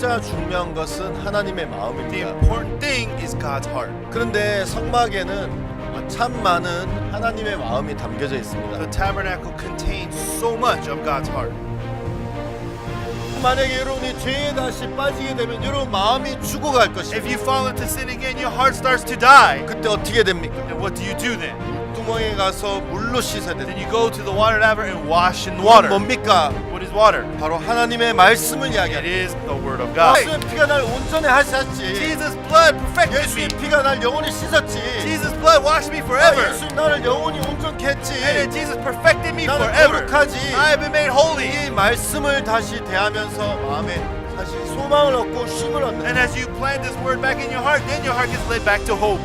진짜 중요한 것은 하나님의 The 마음입니다. important thing is God's heart. 그런데 성막에는 참 많은 하나님의 마음이 담겨져 있습니다. The tabernacle contains so much of God's heart. 만약에 여러분이 죄에 다시 빠지게 되면 여러분 마음이 죽어갈 If 것입니다. you fall into sin again, your heart starts to die. 그때 어떻게 됩니까? And what do you do then? 구멍에 가서 물로 씻어야 Then 됩니다. you go to the water laver and wash in water. 뭡니까? What is water? 바로 하나님의 말씀을 It 이야기합니다. is the word of God. 예수의 피가 날 온전히 하셨지. Jesus' blood perfected 예수의 me. 피가 날 영원히 씻었지. Jesus' blood washed me forever. 예수 나를 영원히 온전케 했지. And then Jesus perfected me 나는 forever. 거룩하지. I have been made holy. 이 말씀을 다시 대하면서 마음에 사실 소망을 얻고 쉼을 얻는. And as you plant this word back in your heart, then your heart gets led back to hope.